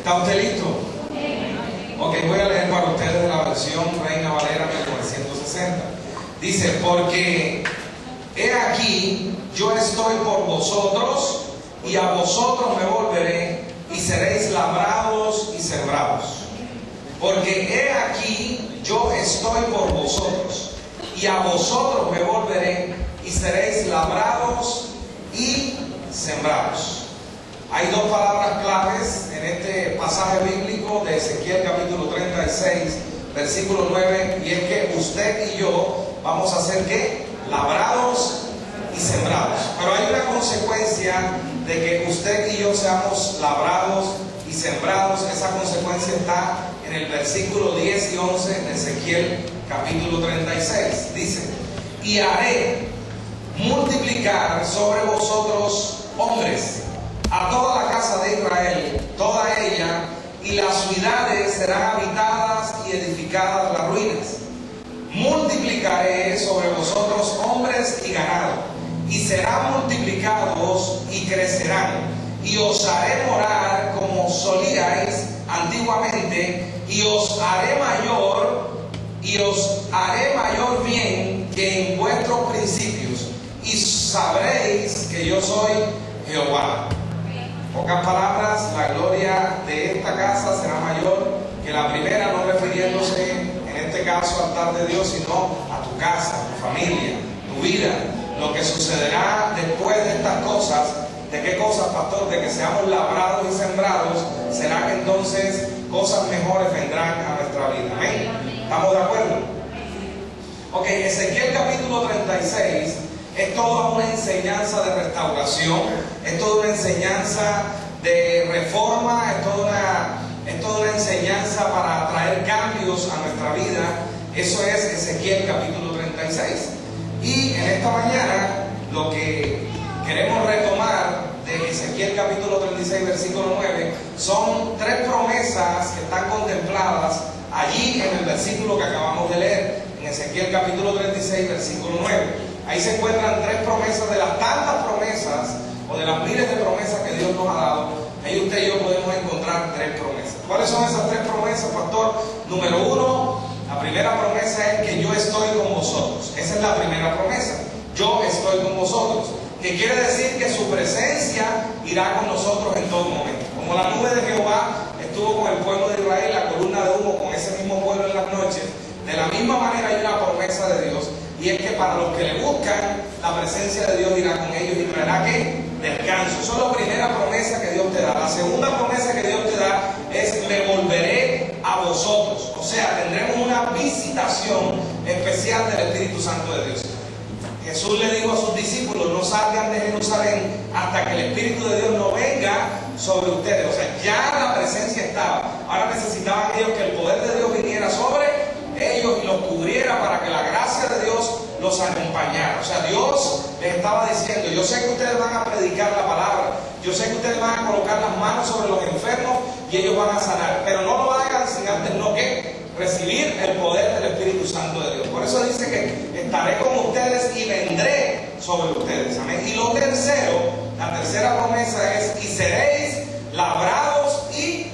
¿Está usted listo? Ok, voy a leer para ustedes la versión Reina Valera 1960. Dice: porque he aquí, yo estoy por vosotros, y a vosotros me volveré, y seréis labrados y sembrados. Porque he aquí, yo estoy por vosotros, y a vosotros me volveré, y seréis labrados y sembrados. Hay dos palabras claves en este pasaje bíblico de Ezequiel capítulo 36, versículo 9, y es que usted y yo vamos a ser ¿qué? Labrados y sembrados. Pero hay una consecuencia de que usted y yo seamos labrados y sembrados. Esa consecuencia está en el versículo 10 y 11 de Ezequiel capítulo 36. Dice: y haré multiplicar sobre vosotros hombres a toda la casa de Israel, toda ella, y las ciudades serán habitadas y edificadas las ruinas. Multiplicaré sobre vosotros hombres y ganado, y serán multiplicados y crecerán, y os haré morar como solíais antiguamente, y os haré mayor bien que en vuestros principios, y sabréis que yo soy Jehová. En pocas palabras, la gloria de esta casa será mayor que la primera, no refiriéndose en este caso al altar de Dios, sino a tu casa, tu familia, tu vida. Lo que sucederá después de estas cosas, ¿de qué cosas, pastor? De que seamos labrados y sembrados, será que entonces cosas mejores vendrán a nuestra vida. Amén. ¿Estamos de acuerdo? Ok, Ezequiel capítulo 36 es toda una enseñanza de restauración, es toda una enseñanza de reforma, es toda una enseñanza para traer cambios a nuestra vida. Eso es Ezequiel capítulo 36. Y en esta mañana lo que queremos retomar de Ezequiel capítulo 36 versículo 9 son tres promesas que están contempladas allí en el versículo que acabamos de leer, en Ezequiel capítulo 36 versículo 9. Ahí se encuentran tres promesas de las tantas promesas o de las miles de promesas que Dios nos ha dado. Ahí usted y yo podemos encontrar tres promesas. ¿Cuáles son esas tres promesas, pastor? Número uno, la primera promesa es que yo estoy con vosotros. Esa es la primera promesa. Yo estoy con vosotros. Que quiere decir que su presencia irá con nosotros en todo momento. Como la nube de Jehová estuvo con el pueblo de Israel, la columna de humo con ese mismo pueblo en las noches. De la misma manera hay una promesa de Dios, y es que para los que le buscan, la presencia de Dios irá con ellos y traerá ¿qué? Descanso. Esa es la primera promesa que Dios te da. La segunda promesa que Dios te da es: me volveré a vosotros. O sea, tendremos una visitación especial del Espíritu Santo de Dios. Jesús le dijo a sus discípulos: no salgan de Jerusalén hasta que el Espíritu de Dios no venga sobre ustedes. O sea, ya la presencia estaba. Ahora necesitaban ellos que el poder de Dios viniera sobre ellos y los cubriera para que la gracia de Dios los acompañara. O sea, Dios les estaba diciendo: yo sé que ustedes van a predicar la palabra, yo sé que ustedes van a colocar las manos sobre los enfermos y ellos van a sanar, pero no lo hagan sin antes no que recibir el poder del Espíritu Santo de Dios. Por eso dice que estaré con ustedes y vendré sobre ustedes. Amén. Y lo tercero, la tercera promesa es: y seréis labrados y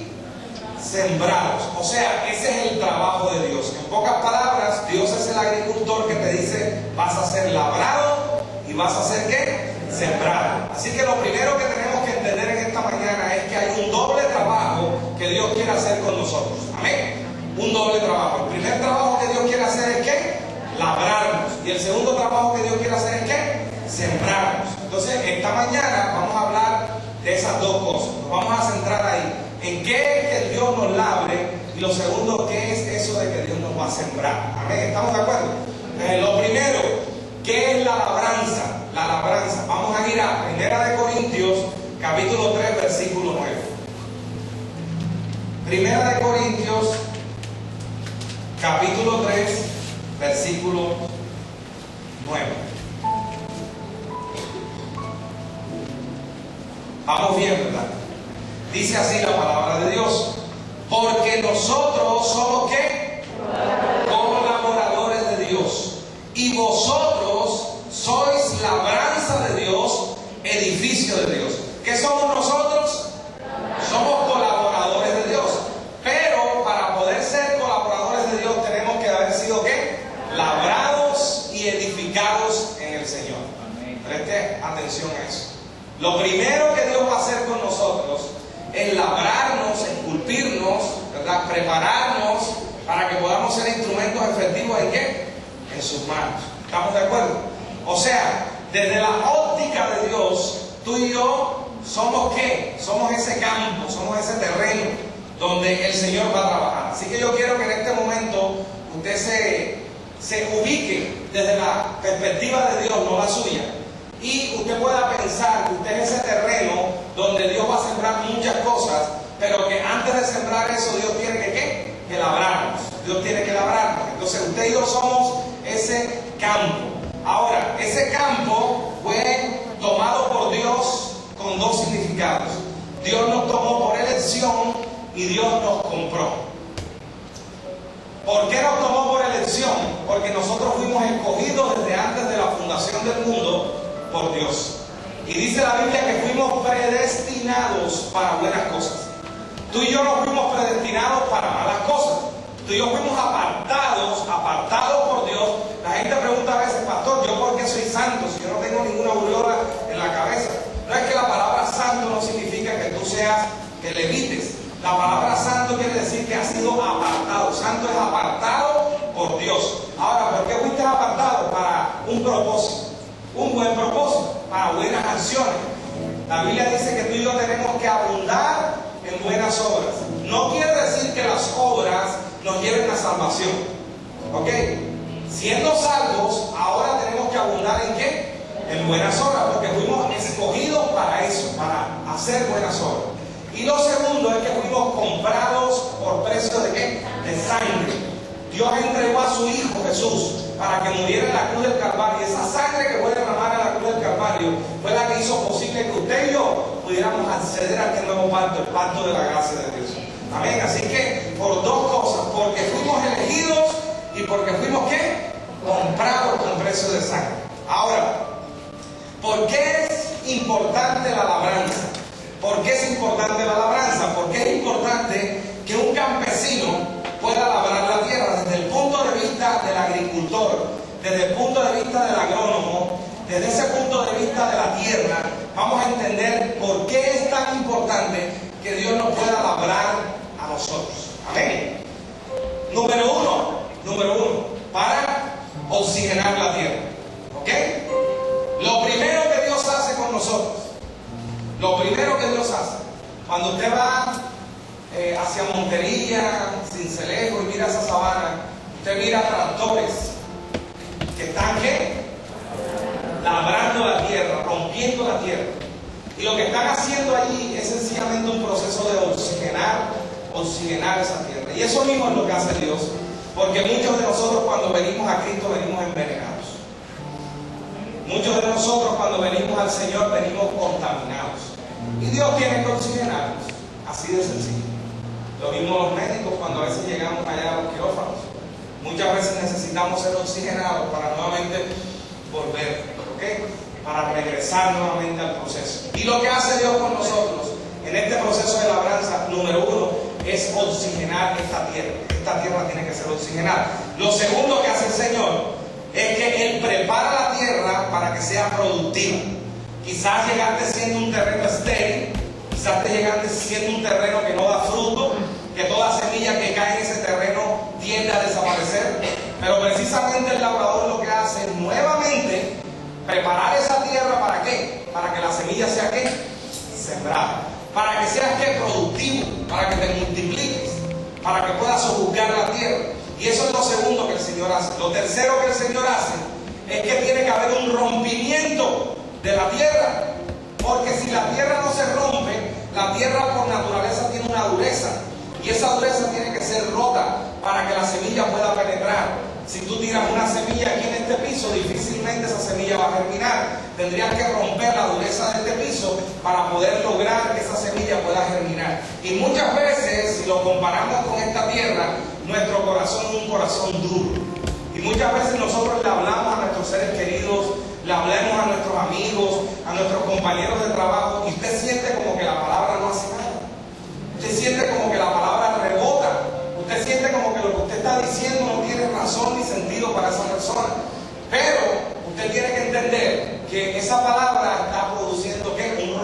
sembrados. O sea, ese es el trabajo de Dios. En pocas palabras, Dios es el agricultor que te dice: vas a ser labrado y vas a ser ¿qué? Sembrado. Así que lo primero que tenemos que entender en esta mañana es que hay un doble trabajo que Dios quiere hacer con nosotros. Amén. Un doble trabajo. El primer trabajo que Dios quiere hacer es ¿qué? Labrarnos. Y el segundo trabajo que Dios quiere hacer es ¿qué? Sembrarnos. Entonces, esta mañana vamos a hablar de esas dos cosas. Nos vamos a centrar ahí. ¿En qué es que Dios nos labre? Y lo segundo, ¿qué es eso de que Dios nos va a sembrar? Amén, ¿estamos de acuerdo? Lo primero, ¿qué es la labranza? La labranza. Vamos a ir a 1 Corintios, capítulo 3, versículo 9. 1 Corintios, capítulo 3, versículo 9. Vamos bien, ¿verdad? Dice así la palabra de Dios: porque nosotros somos ¿qué? Colaboradores de Dios, y vosotros sois labranza de Dios, edificio de Dios. ¿Qué somos nosotros? Somos colaboradores de Lo primero que Dios va a hacer con nosotros es labrarnos, esculpirnos, ¿verdad? Prepararnos para que podamos ser instrumentos efectivos ¿en qué? En sus manos. ¿Estamos de acuerdo? O sea, desde la óptica de Dios, tú y yo somos ¿qué? Somos ese campo, somos ese terreno donde el Señor va a trabajar. Así que yo quiero que en este momento usted se ubique desde la perspectiva de Dios, no la suya. Y usted pueda pensar que usted es ese terreno donde Dios va a sembrar muchas cosas, pero que antes de sembrar eso Dios tiene que ¿qué? Que labrarnos. Dios tiene que labrarnos. Entonces usted y yo somos ese campo. Ahora, ese campo fue tomado por Dios con dos significados. Dios nos tomó por elección y Dios nos compró. ¿Por qué nos tomó por elección? Porque nosotros fuimos escogidos desde antes de la fundación del mundo por Dios. Y dice la Biblia que fuimos predestinados para buenas cosas. Tú y yo no fuimos predestinados para malas cosas. Tú y yo fuimos apartados por Dios. La gente pregunta a veces, pastor, ¿yo por qué soy santo si yo no tengo ninguna aureola en la cabeza? No es que la palabra santo no significa que tú seas, que levites. La palabra santo quiere decir que has sido apartado. Santo es apartado por Dios. Ahora, ¿por qué fuiste apartado? Para un propósito. Un buen propósito, para buenas acciones. La Biblia dice que tú y yo tenemos que abundar en buenas obras. No quiere decir que las obras nos lleven a salvación. ¿Ok? Siendo salvos, ahora tenemos que abundar ¿en qué? En buenas obras, porque fuimos escogidos para eso, para hacer buenas obras. Y lo segundo es que fuimos comprados por precio ¿de qué? De sangre. Dios entregó a su Hijo Jesús para que muriera en la cruz del Calvario. Y esa sangre que fue derramada en la cruz del Calvario fue la que hizo posible que usted y yo pudiéramos acceder a este nuevo pacto, el pacto de la gracia de Dios. Amén. Así que por dos cosas, porque fuimos elegidos y porque fuimos ¿qué? Comprados con precio de sangre. Ahora, ¿por qué es importante la labranza? ¿Por qué es importante la labranza? Porque es importante que un campesino pueda labrar la tierra desde el punto de vista del agricultor, desde el punto de vista del agrónomo, desde ese punto de vista de la tierra. Vamos a entender por qué es tan importante que Dios nos pueda labrar a nosotros. Amén. Número uno, para oxigenar la tierra. ¿Ok? Lo primero que Dios hace con nosotros, cuando usted va hacia Montería, Sincelejo y mira esa sabana, usted mira tractores que están ¿qué? Labrando la tierra, rompiendo la tierra. Y lo que están haciendo allí es sencillamente un proceso de oxigenar esa tierra. Y eso mismo es lo que hace Dios, porque muchos de nosotros cuando venimos a Cristo venimos envenenados. Muchos de nosotros cuando venimos al Señor venimos contaminados. Y Dios tiene que oxigenarnos, así de sencillo. Lo mismo los médicos cuando a veces llegamos allá a los quirófanos. Muchas veces necesitamos ser oxigenados para nuevamente volver, ¿ok? Para regresar nuevamente al proceso. Y lo que hace Dios con nosotros en este proceso de labranza, número uno, es oxigenar esta tierra. Esta tierra tiene que ser oxigenada. Lo segundo que hace el Señor es que Él prepara la tierra para que sea productiva. Quizás llegaste siendo un terreno estéril, quizás te llegaste siendo un terreno que no da fruto, que toda semilla que cae en ese terreno tiende a desaparecer. Pero precisamente el labrador lo que hace es nuevamente preparar esa tierra ¿para qué? Para que la semilla sea ¿qué? Sembrada. Para que seas ¿qué? Productivo, para que te multipliques, para que puedas sojuzgar la tierra. Y eso es lo segundo que el Señor hace. Lo tercero que el Señor hace es que tiene que haber un rompimiento de la tierra. Porque si la tierra no se rompe, la tierra por naturaleza tiene una dureza. Y esa dureza tiene que ser rota para que la semilla pueda penetrar. Si tú tiras una semilla aquí en este piso, difícilmente esa semilla va a germinar. Tendrías que romper la dureza de este piso para poder lograr que esa semilla pueda germinar. Y muchas veces, si lo comparamos con esta tierra, nuestro corazón es un corazón duro. Y muchas veces nosotros le hablamos a nuestros seres queridos, le hablamos a nuestros amigos, a nuestros compañeros de trabajo, y usted siente como que la palabra no hace nada. Usted siente como que la palabra rebota. Usted siente como que lo que usted está diciendo no tiene razón ni sentido para esa persona. Pero usted tiene que entender que esa palabra está produciendo ¿qué? Un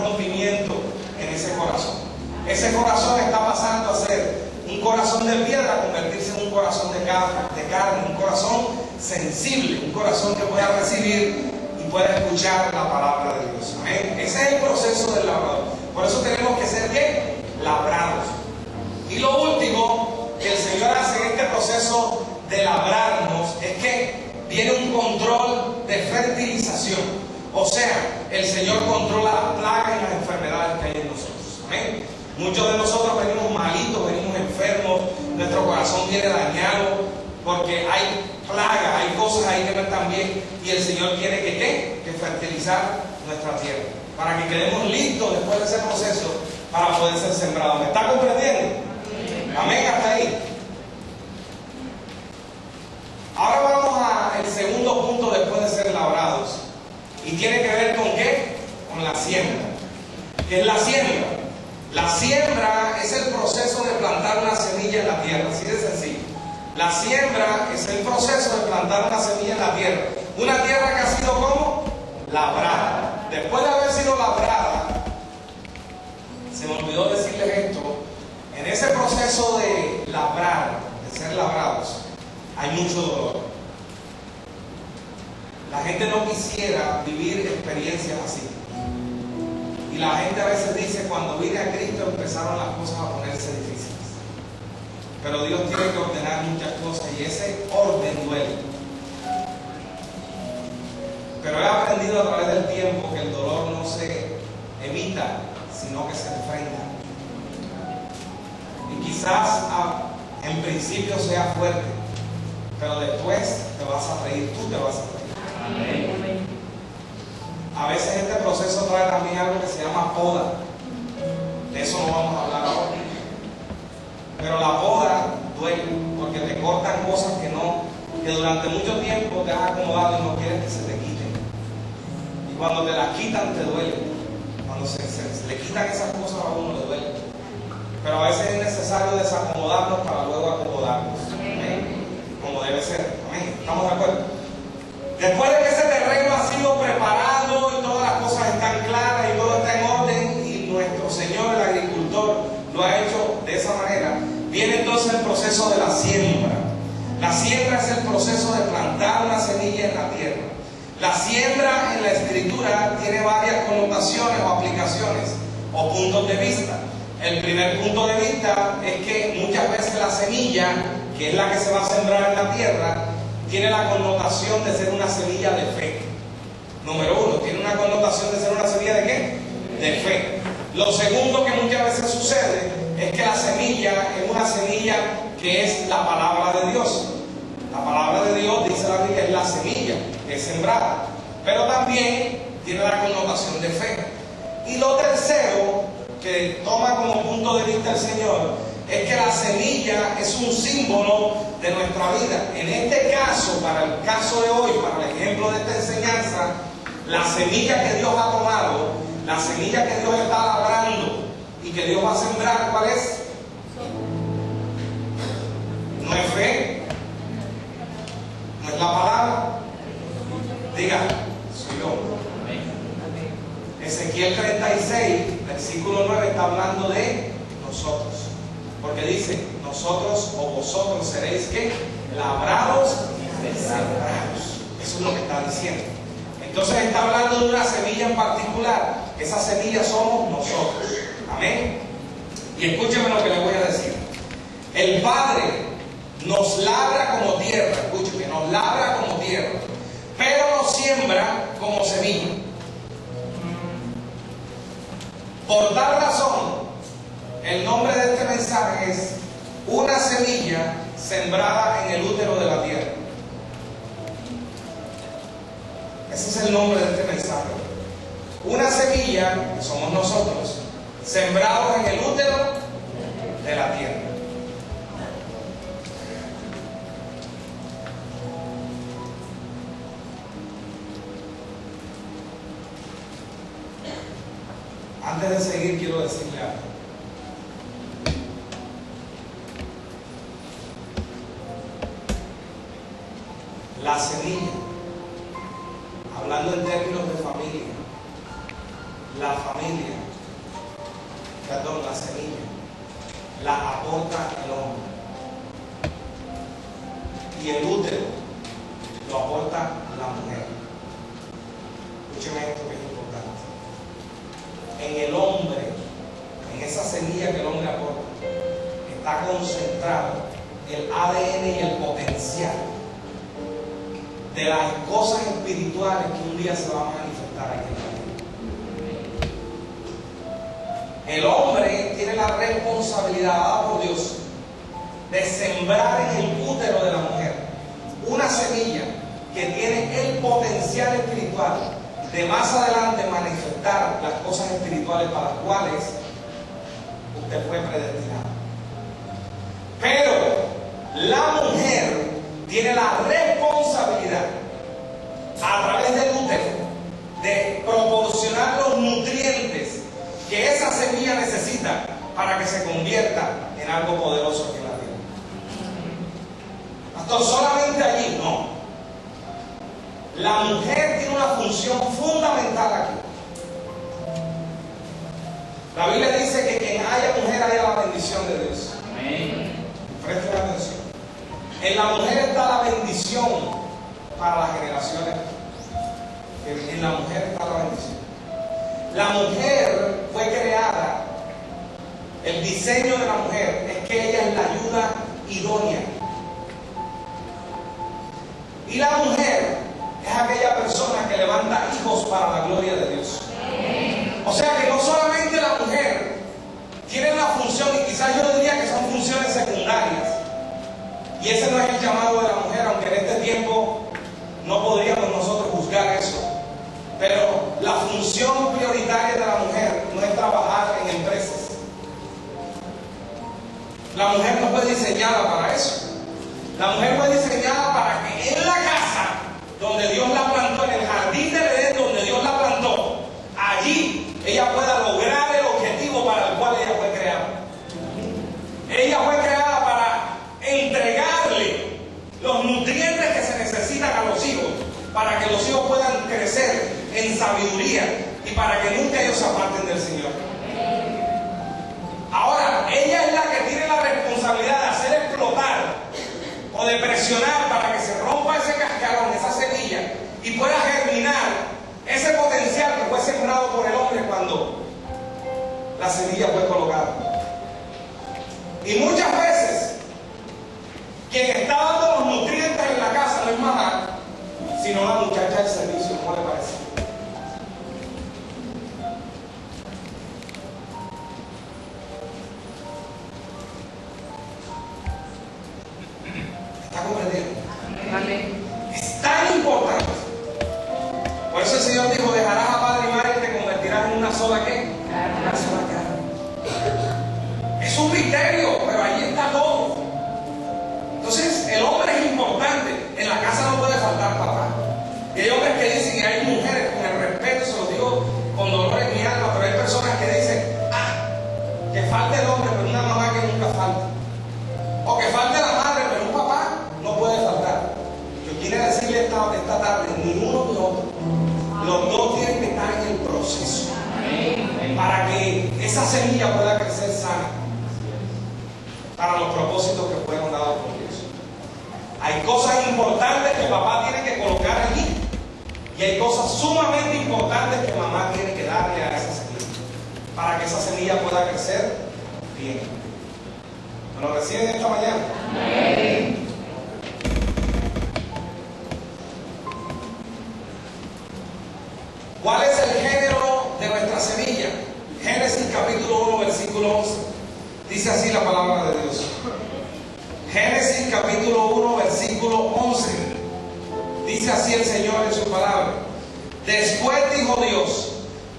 corazón de carne, un corazón sensible, un corazón que pueda recibir y pueda escuchar la palabra de Dios. Amén. Ese es el proceso del labrador. Por eso tenemos que ser ¿qué? Labrados. Y lo último que el Señor hace en este proceso de labrarnos es que viene un control de fertilización. O sea, el Señor controla las plagas y las enfermedades que hay en nosotros. Amén. Muchos de nosotros venimos malitos, venimos enfermos, nuestro corazón viene dañado porque hay plagas, hay cosas ahí que no están bien, y el Señor tiene que fertilizar nuestra tierra para que quedemos listos después de ese proceso para poder ser sembrados. ¿Me está comprendiendo? Amén, hasta ahí. Ahora vamos al segundo punto después de ser labrados, y tiene que ver con ¿qué? Con la siembra. ¿Qué es la siembra? La siembra es el proceso de plantar una semilla en la tierra, así de sencillo. La siembra es el proceso de plantar una semilla en la tierra. Una tierra que ha sido ¿cómo? Labrada. Después de haber sido labrada, se me olvidó decirles esto, en ese proceso de labrar, de ser labrados, hay mucho dolor. La gente no quisiera vivir experiencias así. Y la gente a veces dice, cuando vine a Cristo empezaron las cosas a ponerse difíciles. Pero Dios tiene que ordenar muchas cosas y ese orden duele. Pero he aprendido a través del tiempo que el dolor no se evita, sino que se enfrenta. Y quizás en principio sea fuerte, pero después te vas a reír, tú te vas a reír. Amén. A veces este proceso trae también algo que se llama poda. De eso no vamos a hablar ahora. Pero la poda duele, porque te cortan cosas que durante mucho tiempo te has acomodado y no quieres que se te quiten. Y cuando te las quitan te duele. Cuando se le quitan esas cosas a uno le duele. Pero a veces es necesario desacomodarnos para luego acomodarnos. Amén. Como debe ser. Amén. ¿Estamos de acuerdo? Después de que ese terreno ha sido preparado y todas las cosas están claras y todo está en orden y nuestro Señor, el agricultor, lo ha hecho de esa manera, viene entonces el proceso de la siembra. La siembra es el proceso de plantar una semilla en la tierra. La siembra en la Escritura tiene varias connotaciones o aplicaciones o puntos de vista. El primer punto de vista es que muchas veces la semilla, que es la que se va a sembrar en la tierra, tiene la connotación de ser una semilla de fe. Número uno, tiene una connotación de ser una semilla de ¿qué? De fe. Lo segundo que muchas veces sucede es que la semilla es una semilla que es la palabra de Dios. La palabra de Dios, dice la Biblia, es la semilla que es sembrada, pero también tiene la connotación de fe. Y lo tercero que toma como punto de vista el Señor es que la semilla es un símbolo de nuestra vida. En este caso, para el caso de hoy, para el ejemplo de esta enseñanza, la semilla que Dios ha tomado, la semilla que Dios está labrando y que Dios va a sembrar, ¿cuál es? No es fe, no es la palabra. Diga, soy yo. Ezequiel 36, versículo 9 está hablando de nosotros. Porque dice, nosotros o vosotros seréis ¿qué? Labrados y sembrados. Eso es lo que está diciendo. Entonces está hablando de una semilla en particular. Esa semilla somos nosotros. Amén. Y escúcheme lo que le voy a decir. El Padre nos labra como tierra. Escúcheme, nos labra como tierra, pero nos siembra como semilla. Por tal razón, el nombre de este mensaje es una semilla sembrada en el útero de la tierra. Ese es el nombre de este mensaje. Una semilla, que somos nosotros, sembrados en el útero de la tierra. Antes de seguir, quiero decirle algo. La semilla, hablando en términos de familia, la semilla, la aporta el hombre. y el útero lo aporta la mujer. Escúcheme esto que es importante. En el hombre, en esa semilla que el hombre aporta, está concentrado el ADN y el potencial de las cosas espirituales que un día se van a manifestar aquí en la vida. El hombre tiene la responsabilidad dada por Dios de sembrar en el útero de la mujer una semilla que tiene el potencial espiritual de más adelante manifestar las cosas espirituales para las cuales usted fue predestinado. Pero la mujer tiene la responsabilidad a través del útero de proporcionar los nutrientes que esa semilla necesita para que se convierta en algo poderoso aquí en la tierra. Pastor, solamente allí no. La mujer tiene una función fundamental aquí. La Biblia dice que quien haya mujer haya la bendición de Dios. Amén. Preste atención. En la mujer está la bendición para las generaciones. En la mujer está la bendición. La mujer fue creada, el diseño de la mujer es que ella es la ayuda idónea. Y la mujer es aquella persona que levanta hijos para la gloria de Dios. O sea que no solamente la mujer tiene la función, y quizás yo diría que son funciones secundarias, y ese no es el llamado de la mujer, aunque en este tiempo no podríamos nosotros juzgar eso. Pero la función prioritaria de la mujer no es trabajar en empresas. La mujer no fue diseñada para eso. La mujer fue diseñada para que en la casa donde Dios la plantó, en el jardín del Edén donde Dios la plantó, allí ella pueda lograr el objetivo para el cual ella fue creada. Ella fue creada para entregarle los nutrientes que se necesitan a los hijos, para que los hijos puedan crecer en sabiduría y para que nunca ellos se aparten del Señor. Ahora, ella es la que tiene la responsabilidad de hacer explotar o de presionar para que se rompa ese cascarón, esa semilla, y pueda germinar ese potencial que fue sembrado por el hombre cuando la semilla fue colocada. Y muchas veces quien está dando los nutrientes en la casa no es mamá, sino la muchacha del servicio. ¿Cómo le parece? ¿Está comprendiendo? Amén. Es tan importante. Por eso el Señor dijo: dejarás a padre y madre y te convertirás en una sola ¿qué? Una sola carne. Es un misterio, pero ahí está todo. Entonces el hombre es importante. En la casa no puede faltar papá. Y hay hombres que dicen, y hay mujeres, con el respeto, se los digo con dolor en mi alma, pero hay personas que dicen, que falte el hombre, pero una mamá que nunca falta. O que falte la madre, pero un papá no puede faltar. Yo quiero decirle esta tarde, ni uno ni otro. Los dos tienen que estar en el proceso para que esa semilla pueda crecer sana para los propósitos que fueron dados por Dios. Hay cosas importantes que papá tiene que colocar allí y hay cosas sumamente importantes que mamá tiene que darle a esa semilla para que esa semilla pueda crecer bien. ¿Me lo reciben esta mañana? Amén. ¿Cuál es el género de nuestra semilla? Génesis capítulo 1, versículo 11. Dice así la palabra de Dios. Génesis capítulo 1, versículo 11. Dice así el Señor en su palabra: después dijo Dios: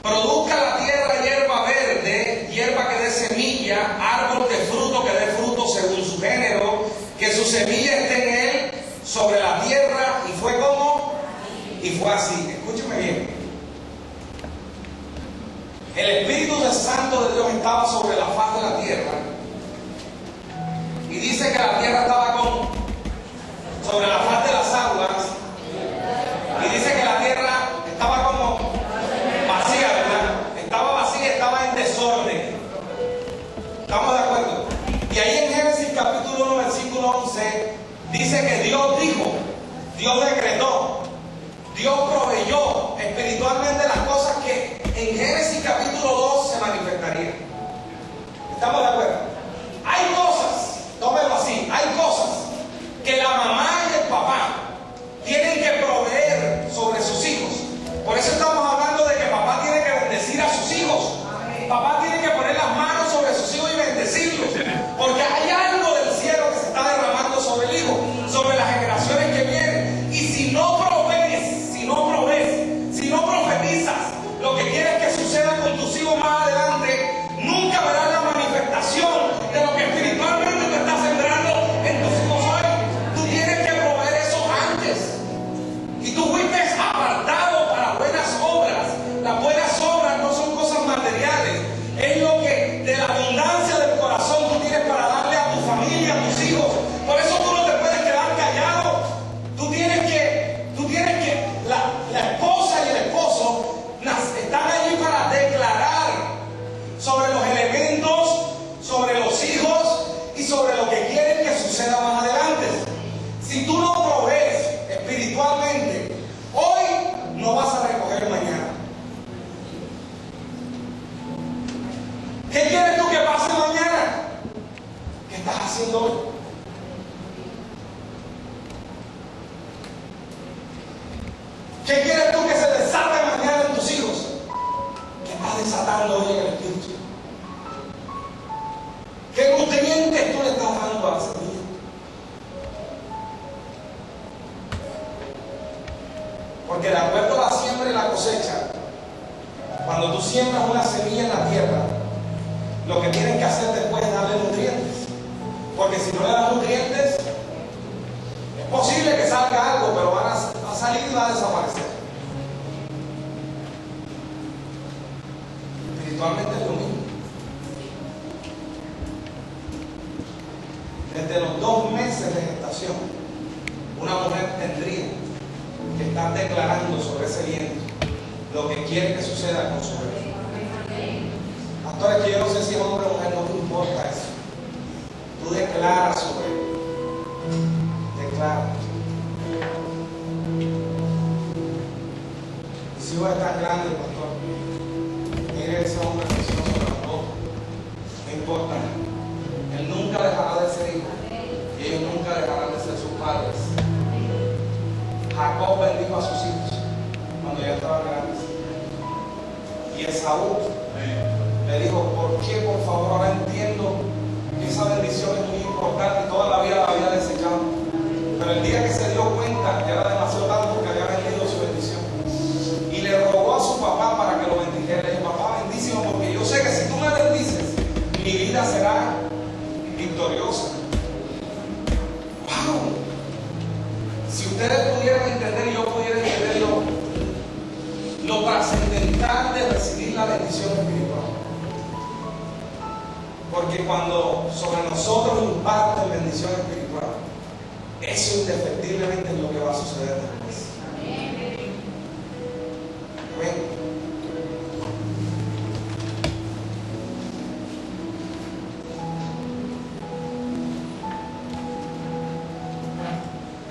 produzca la tierra hierba verde, hierba que dé semilla, árbol de fruto que dé fruto según su género, que su semilla esté en él sobre la tierra. Y fue como, y fue así. Escúcheme bien. El Espíritu Santo de Dios estaba sobre la faz de la tierra. Y dice que la tierra estaba como sobre la faz de las aguas. Y dice que la tierra estaba como vacía, ¿verdad? Estaba vacía, estaba en desorden. ¿Estamos de acuerdo? Y ahí en Génesis capítulo 1, versículo 11, Dice que Dios dijo, Dios decretó, Dios proveyó espiritualmente las cosas que en Génesis capítulo 2 se manifestarían. ¿Estamos de acuerdo? Hay cosas, tómelo así, hay cosas que la mamá y el papá tienen que proveer sobre sus hijos. Por eso estamos hablando de que papá tiene que bendecir a sus hijos. Papá tiene que poner las manos sobre sus hijos y bendecirlos. Porque hay algo del cielo que se está derramando sobre el hijo, sobre las generaciones que vienen. Y si no provees, si no profetizas lo que quieres que suceda con tus hijos más adelante, nunca verás la manifestación de lo que espiritualmente te está sembrando en tus hijos hoy. Tú tienes que proveer eso antes. Y tú fuiste apartado para buenas obras. Las buenas obras no son cosas materiales. Es lo que de la abundancia del corazón tú tienes para darle a tu familia, a tus hijos. Por eso tú no te puedes quedar callado. Tú tienes que, la esposa y el esposo están allí para declarar sobre los elementos, sobre los hijos y sobre lo que quieren que suceda más adelante. Si tú no provees espiritualmente, hoy no vas a recoger mañana. ¿Qué quieres tú que pase mañana? ¿Qué estás haciendo hoy? ¿Qué quieres tú que se desate mañana en tus hijos? ¿Qué estás desatando hoy en el espíritu? ¿Qué nutrientes tú le estás dando a la semilla? Porque de acuerdo a la siembra y la cosecha, cuando tú siembras una semilla en la tierra, lo que tienes que hacer después es darle nutrientes. Porque si no le das nutrientes, es posible que salga algo, pero va a salir y va a desaparecer. Espiritualmente es lo mismo. Desde los 2 meses de gestación, una mujer tendría que estar declarando sobre ese viento lo que quiere que suceda con su bebé. Pastores, que yo no sé si es hombre o mujer, no te importa eso. Tú declaras sobre él. Declara. Mis hijos están grandes, pastor. Mire ese hombre precioso de los dos. No importa. Él nunca dejará de ser hijo. Y ellos nunca dejarán de ser sus padres. Jacob bendijo a sus hijos cuando ya estaban grandes. Y Esaú le dijo, ¿por qué? Por favor, ahora entiendo que esa bendición es muy importante y toda la vida la había desechado. Pero el día que se dio cuenta ya era demasiado tarde porque había vendido su bendición. Y le rogó a su papá para que lo bendijera. Le dijo, papá, bendícelo porque yo sé que si tú me bendices, mi vida será victoriosa. ¡Wow! Si ustedes pudieran entender y yo pudiera entender lo trascendental de recibir la bendición espiritual. Porque cuando sobre nosotros impacta en bendición espiritual, eso indefectiblemente es lo que va a suceder después. Amén.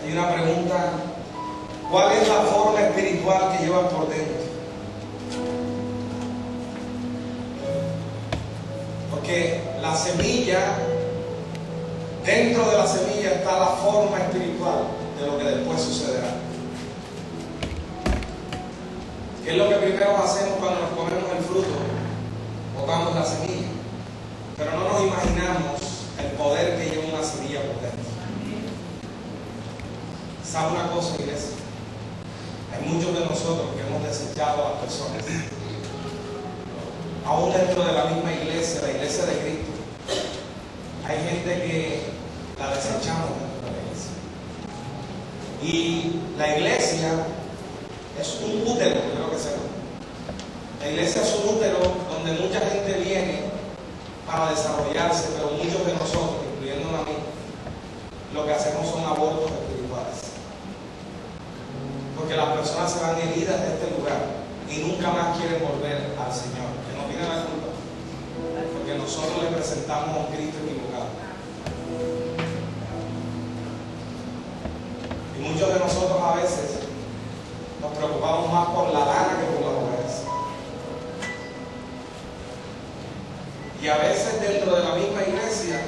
Hay una pregunta: ¿cuál es la forma espiritual que llevan por dentro? Porque la semilla, dentro de la semilla está la forma espiritual de lo que después sucederá. ¿Qué es lo que primero hacemos cuando nos comemos el fruto? Botamos la semilla. Pero no nos imaginamos el poder que lleva una semilla por dentro. ¿Sabe una cosa, iglesia? Hay muchos de nosotros que hemos desechado a las personas. Aún dentro de la misma iglesia, la iglesia de Cristo, hay gente que la desechamos dentro de la iglesia. Y la iglesia es un útero, creo que sepa. La iglesia es un útero donde mucha gente viene para desarrollarse, pero muchos de nosotros, incluyéndome a mí, lo que hacemos son abortos espirituales. Porque las personas se van heridas de este lugar y nunca más quieren volver al Señor, que no tiene la culpa, porque nosotros le presentamos a un Cristo equivocado. preocupamos más por la lana que por las ovejas. Y a veces dentro de la misma iglesia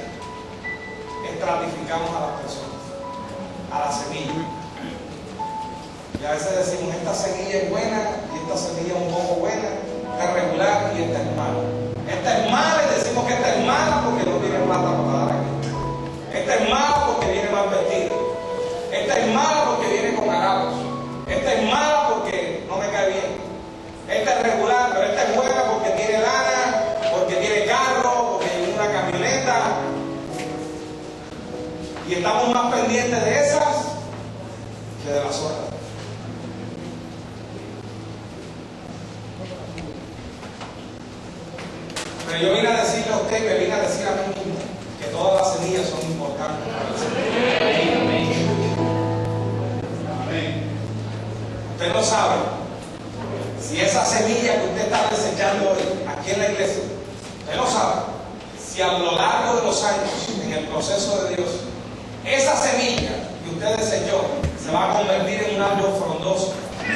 estratificamos a las personas, a la semilla. Y a veces decimos, esta semilla es buena y esta semilla es un poco buena, esta es regular y esta es mala. Esta es mala y decimos que esta es mala porque no tiene plata para dar aquí. Esta es mala porque viene mal vestida. Esta es mala porque viene con harapos. Esta es mala porque no me cae bien. Esta es regular, pero esta es buena porque tiene lana, porque tiene carro, porque tiene una camioneta. Y estamos más pendientes de esas que de las otras. Pero yo vine a decirle a usted, me vine a decir a mí mismo, que todas las semillas son importantes para el Señor. Usted no sabe si esa semilla que usted está desechando hoy aquí en la iglesia, usted no sabe si a lo largo de los años, en el proceso de Dios, esa semilla que usted desechó se va a convertir en un árbol frondoso,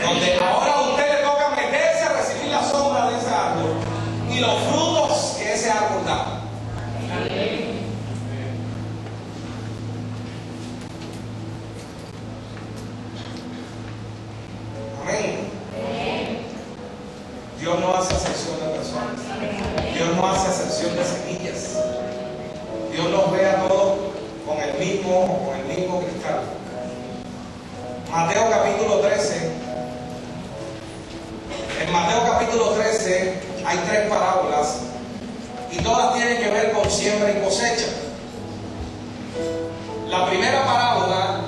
donde ahora a usted le toca meterse a recibir la sombra de ese árbol y los frutos que ese árbol da. Amén. Dios no hace acepción de personas. Dios no hace acepción de semillas. Dios nos ve a todos con el mismo cristal. Mateo capítulo 13. En Mateo capítulo 13 hay 3 parábolas y todas tienen que ver con siembra y cosecha. La primera parábola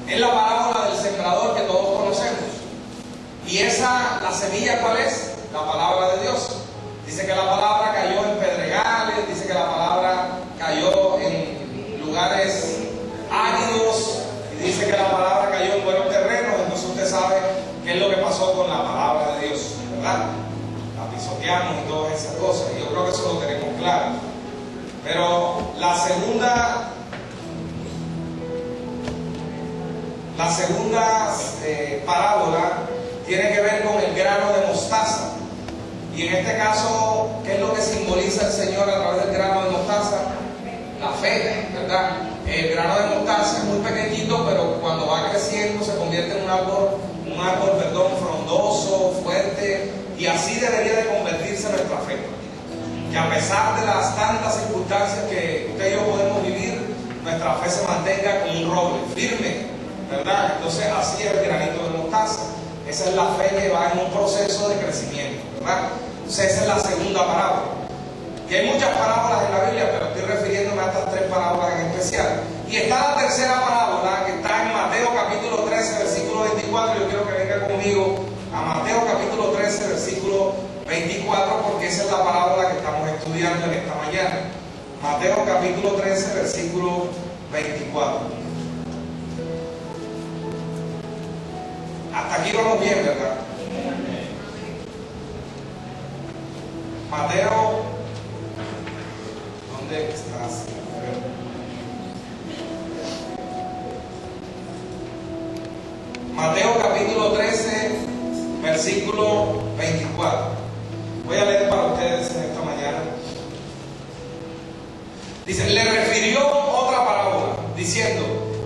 es la parábola del sembrador que todos conocemos. Y esa, la semilla, ¿cuál es? La palabra de Dios. Dice que la palabra cayó en pedregales, dice que la palabra cayó en lugares áridos, y dice que la palabra cayó en buenos terrenos. Entonces usted sabe qué es lo que pasó con la palabra de Dios, ¿verdad? La pisoteamos y todas esas cosas. Y yo creo que eso lo tenemos claro. Pero la segunda parábola tiene que ver con el grano de mostaza. Y en este caso, ¿qué es lo que simboliza el Señor a través del grano de mostaza? La fe, ¿verdad? El grano de mostaza es muy pequeñito, pero cuando va creciendo se convierte en un árbol, frondoso, fuerte, y así debería de convertirse nuestra fe. Que a pesar de las tantas circunstancias que usted y yo podemos vivir, nuestra fe se mantenga como un roble, firme, ¿verdad? Entonces así es el granito de mostaza. Esa es la fe que va en un proceso de crecimiento, ¿verdad? Entonces esa es la segunda parábola. Y hay muchas parábolas en la Biblia, pero estoy refiriéndome a estas 3 parábolas en especial. Y está la tercera parábola que está en Mateo capítulo 13, versículo 24. Yo quiero que venga conmigo a Mateo capítulo 13, versículo 24, porque esa es la parábola que estamos estudiando en esta mañana. Mateo capítulo 13, versículo 24. Hasta aquí vamos bien, ¿verdad? Mateo, ¿dónde estás? Mateo capítulo 13, versículo 24. Voy a leer para ustedes en esta mañana. Dice, le refirió otra parábola, diciendo,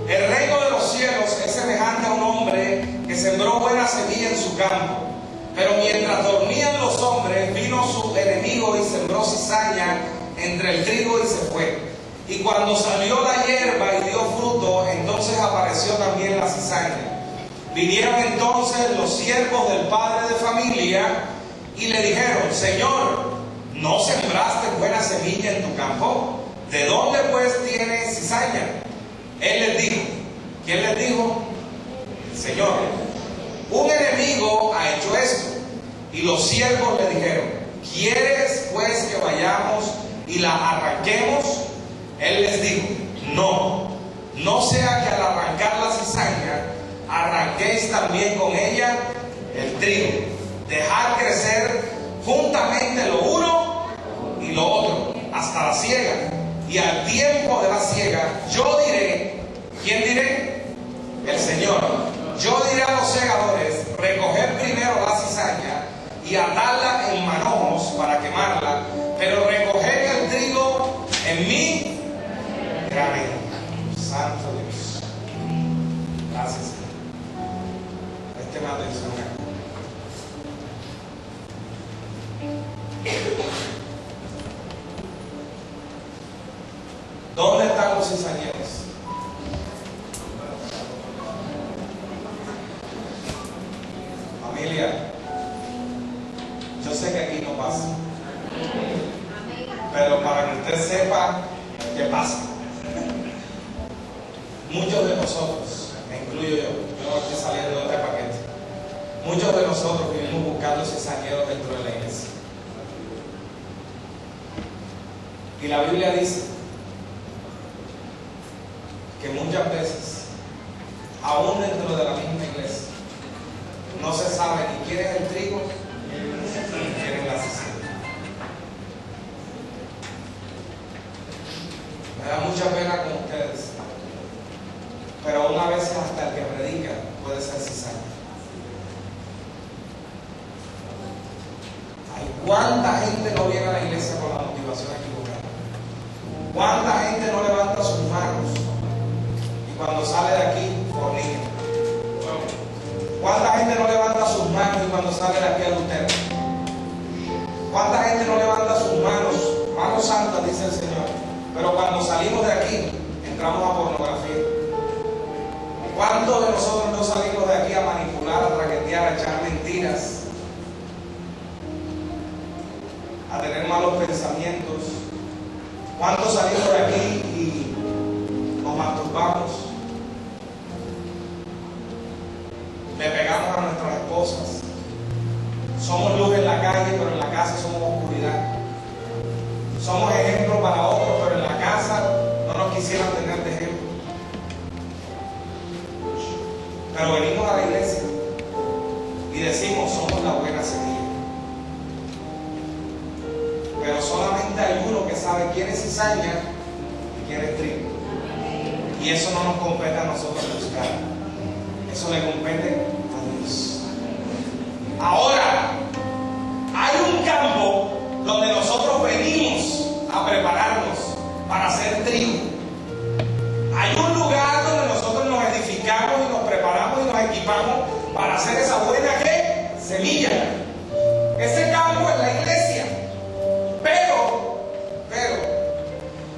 el reino de los cielos es semejante a un hombre que sembró buena semilla en su campo. Pero mientras dormían los hombres, vino su enemigo y sembró cizaña entre el trigo y se fue. Y cuando salió la hierba y dio fruto, entonces apareció también la cizaña. Vinieron entonces los siervos del padre de familia y le dijeron, Señor, ¿no sembraste buena semilla en tu campo? ¿De dónde pues tienes cizaña? Él les dijo, ¿quién les dijo? El Señor. Un enemigo ha hecho esto. Y los siervos le dijeron, ¿quieres pues que vayamos y la arranquemos? Él les dijo, no sea que al arrancar la cizaña, arranquéis también con ella el trigo. Dejad crecer juntamente lo uno y lo otro, hasta la siega. Y al tiempo de la siega, yo diré, ¿quién diré? El Señor. Yo diré a los segadores, en mí granero. Santo Dios. Gracias, Señor. Preste más atención acá. ¿Dónde están los cizañeros? Familia, yo sé que aquí no pasa, pero para que usted sepa que pasa. Muchos de nosotros, me incluyo yo estoy saliendo de este paquete, muchos de nosotros vivimos buscando cizañeros dentro de la iglesia. Y la Biblia dice que muchas veces, aún dentro de la misma iglesia, no se sabe ni quién es el trigo ni quién es la cizaña. Me da mucha pena con ustedes, pero aún a veces hasta el que predica puede ser cizaña. ¿Cuánta gente no viene a la iglesia con la motivación equivocada? ¿Cuánta gente no levanta sus manos y cuando sale de aquí fornica? ¿Cuánta gente no levanta sus manos y cuando sale de aquí adultera? ¿Cuánta gente no levanta sus manos santas, dice el Señor, pero cuando salimos de aquí entramos a pornografía? ¿Cuántos de nosotros no salimos de aquí a manipular, a traquetear, a echar mentiras, a tener malos pensamientos? ¿Cuántos salimos de aquí y nos masturbamos? Le pegamos a nuestras esposas. Somos luz en la calle, pero en la casa somos oscuridad. Somos ejemplo para otros, pero en la casa no nos quisieran tener de ejemplo. Pero venimos a la iglesia y decimos, somos la buena semilla. Pero solamente hay uno que sabe quién es cizaña y quién es trigo. Y eso no nos compete a nosotros buscar. Eso le compete a Dios. Ahora, hay un campo donde nosotros venimos a prepararnos para hacer trigo. Hay un lugar donde nosotros nos edificamos y nos preparamos y nos equipamos para hacer esa buena ¿qué? Semilla. Ese campo es la iglesia. Pero,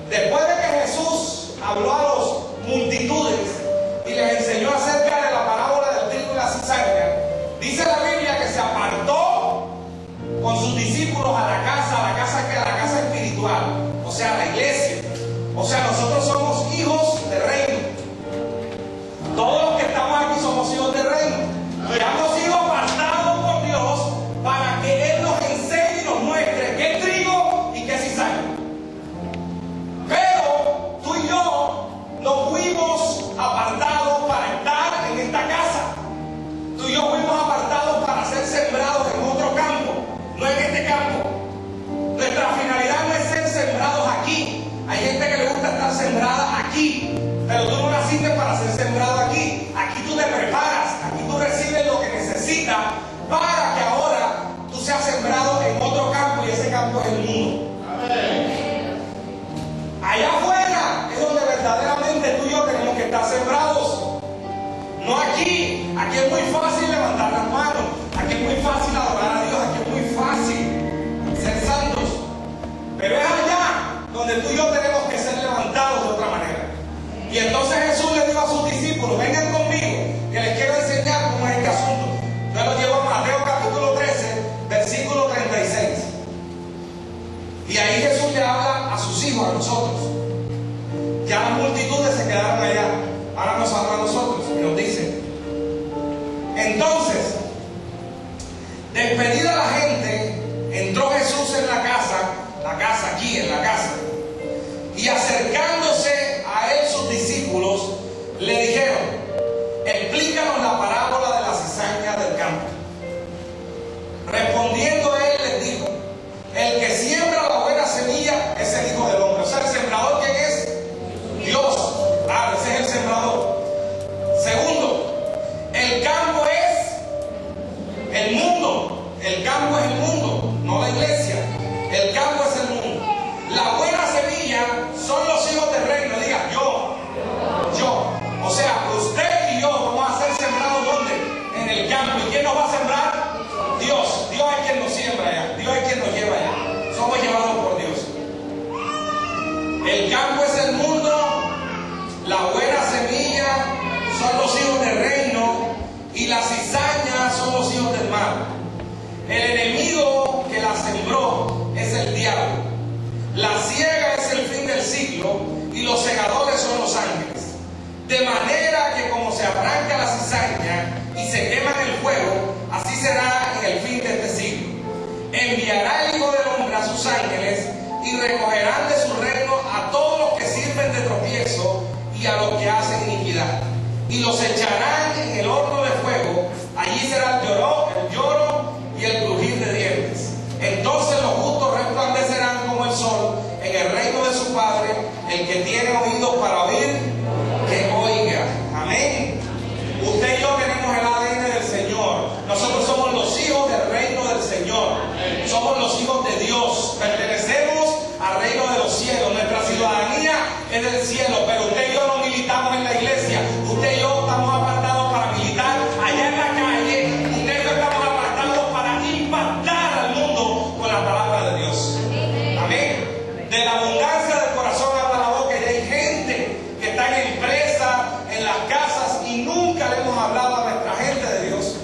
después de que Jesús habló a las multitudes y les enseñó acerca de la parábola del trigo y la cizaña, dice la Biblia que se apartó con sus discípulos a la casa espiritual, o sea, la iglesia. O sea, nosotros somos hijos de reino. Todos los que estamos aquí somos hijos de reino. Y hemos sido apartados por Dios para que Él nos enseñe y nos muestre qué es trigo y qué es cizaña. Pero tú y yo no fuimos apartados para estar en esta casa. Tú y yo fuimos apartados para ser sembrados en otro campo, no en este campo. Nuestra finalidad no es ser sembrados aquí. Hay gente que le gusta estar sembrada aquí, pero tú no naciste para ser sembrado aquí. Aquí tú te preparas, aquí tú recibes lo que necesitas para que ahora tú seas sembrado en otro campo, y ese campo es el mundo. Allá afuera es donde verdaderamente tú y yo tenemos que estar sembrados. No aquí. Aquí es muy fácil levantar las manos, aquí es muy fácil adorar a Dios, aquí es muy fácil ser santos. Pero es allá donde tú y yo tenemos que ser levantados de otra manera. Y entonces Jesús le dijo a sus discípulos, vengan conmigo, que les quiero enseñar cómo es este asunto. Yo los llevo a Mateo capítulo 13, versículo 36. Y ahí Jesús le habla a sus hijos, a nosotros. Ya las multitudes se quedaron allá, ahora nos habla a nosotros y nos dice: entonces, despedida la gente, entró Jesús en la casa aquí en la casa, y acercándose a él sus discípulos le dijeron: explícanos la parábola de la cizaña del campo. Respondiendo él les dijo: el que siembra la buena semilla es el Hijo del Hombre. O sea, el sembrador, ¿quién es? Dios. Claro, ese es el sembrador. Segundo, el campo es el mundo. El campo es el mundo, no la iglesia. El campo es el mundo. La buena semilla El campo es el mundo, la buena semilla son los hijos del reino y la cizaña son los hijos del mal. El enemigo que la sembró es el diablo. La siega es el fin del ciclo y los segadores son los ángeles. De manera que como se arranca la cizaña y se quema en el fuego, así será en el fin de este siglo. Enviará el Hijo del Hombre a sus ángeles y recogerán de su reino a todos los que sirven de tropiezo y a los que hacen iniquidad. Y los echarán en el horno de fuego. Allí será el lloro y el crujir de dientes. Entonces los justos resplandecerán como el sol en el reino de su Padre. El que tiene oídos para oír, que oiga. Amén. Usted y yo tenemos el ADN del Señor. Nosotros somos los hijos del reino del Señor. Somos los hijos de Dios. Pertenecemos al reino de los cielos. Nuestra ciudadanía es del cielo. Pero usted y yo no militamos en la iglesia. Usted y yo estamos apartados para militar allá en la calle. Usted y yo estamos apartados para impactar al mundo con la palabra de Dios. Amén. De la abundancia del corazón habla la boca. Y hay gente que está en empresas, en las casas, y nunca le hemos hablado a nuestra gente de Dios.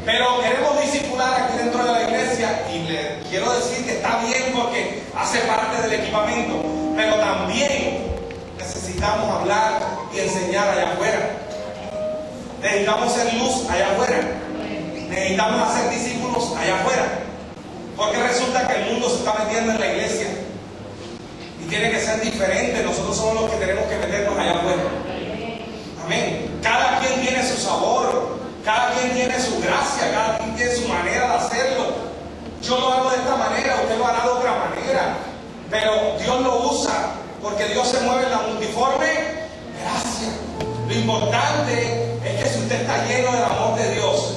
Pero queremos discipular aquí dentro de la iglesia, y le quiero decir que está bien porque hace parte del equipamiento, pero también necesitamos hablar y enseñar allá afuera. Necesitamos ser luz allá afuera. Necesitamos hacer discípulos allá afuera. Porque resulta que el mundo se está metiendo en la iglesia y tiene que ser diferente. Nosotros somos los que tenemos que meternos allá afuera. Amén. Cada quien tiene su sabor, cada quien tiene su gracia, cada quien tiene su manera de hacerlo. Yo lo hago de esta manera, usted lo hará de otra manera, pero Dios lo usa porque Dios se mueve en la multiforme gracia. Lo importante es que si usted está lleno del amor de Dios,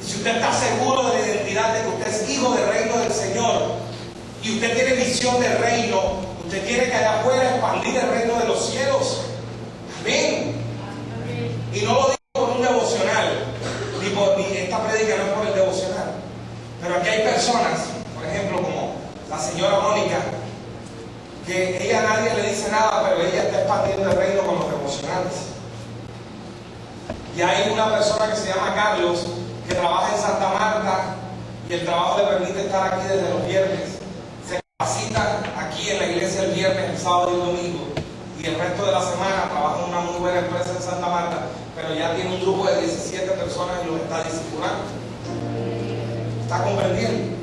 y si usted está seguro de la identidad de que usted es hijo del reino del Señor, y usted tiene visión del reino, usted quiere que allá afuera expandir el reino de los cielos. Amén. Y no lo digo por un devocional, ni esta prédica no es por el devocional. Pero aquí hay personas, por ejemplo, como la señora Mónica, que ella a nadie le dice nada, pero ella está expandiendo el reino con los devocionales. Y hay una persona que se llama Carlos, que trabaja en Santa Marta, y el trabajo le permite estar aquí desde los viernes. Se capacita aquí en la iglesia el viernes, el sábado y el domingo. Y el resto de la semana trabaja en una muy buena empresa en Santa Marta, pero ya tiene un grupo de 17 personas y los está discipulando. ¿Está comprendiendo?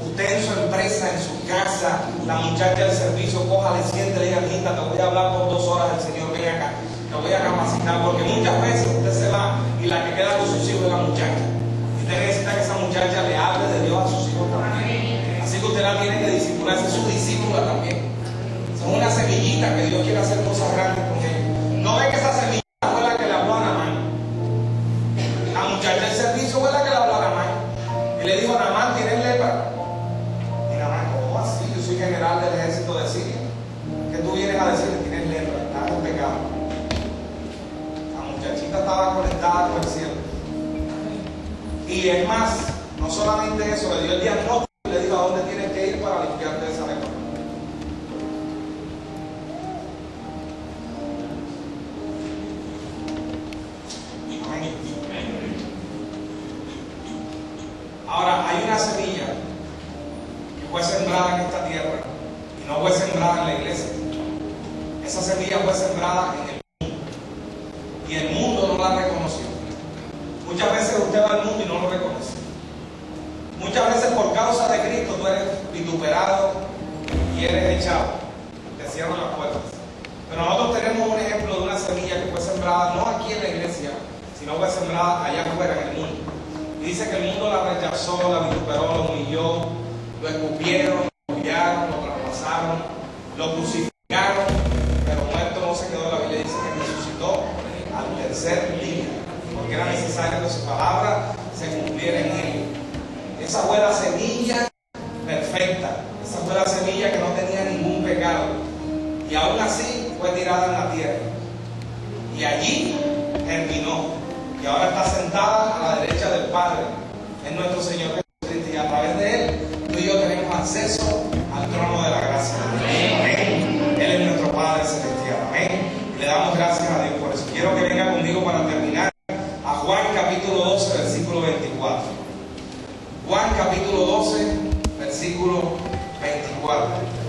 Usted en su empresa, en su casa, la muchacha del servicio, cójale, siéntele y diga, mijita, te voy a hablar por 2 horas, el Señor ven acá, te voy a capacitar, porque muchas veces usted se va y la que queda con sus hijos es la muchacha. Y usted necesita que esa muchacha le hable de Dios a sus hijos también. Así que usted la tiene que discipular, es su discípula también. Son una semillita que Dios quiere hacer cosas grandes con ella. No ve que esa semilla fue la que le habló a Naamán. La muchacha del servicio fue la que le habló a Naamán. Y le dijo, Naamán, ¿tienes lepra? Y Naamán, ¿cómo así? Yo soy general del ejército de Siria. ¿Qué tú vienes a decir? Tienes lepra, estás en pecado. La muchachita estaba conectada con el cielo. Y es más, no solamente eso, le dio el diagnóstico y le dijo a dónde tienes que ir para limpiarte de esa lepra. Ahora, hay una semilla que fue sembrada en esta tierra y no fue sembrada en la iglesia. Esa semilla fue sembrada en el mundo y el mundo no la reconoció. Muchas veces usted va al mundo y no lo reconoce. Muchas veces por causa de Cristo tú eres vituperado y eres echado. Te cierran las puertas. Pero nosotros tenemos un ejemplo de una semilla que fue sembrada no aquí en la iglesia, sino fue sembrada allá afuera en el mundo. Y dice que el mundo la rechazó, la vituperó, lo humilló, lo escupieron, lo humillaron, lo traspasaron, lo crucificaron, pero muerto no se quedó. La Biblia dice que resucitó al tercer día, porque era necesario que su palabra se cumpliera en él. Esa fue la semilla perfecta, esa fue la semilla que no tenía ningún pecado, y aún así fue tirada en la tierra, y allí germinó. Y ahora está sentada a la derecha del Padre, es nuestro Señor Jesucristo, y a través de Él, tú y yo tenemos acceso al trono de la gracia. Amén. parte.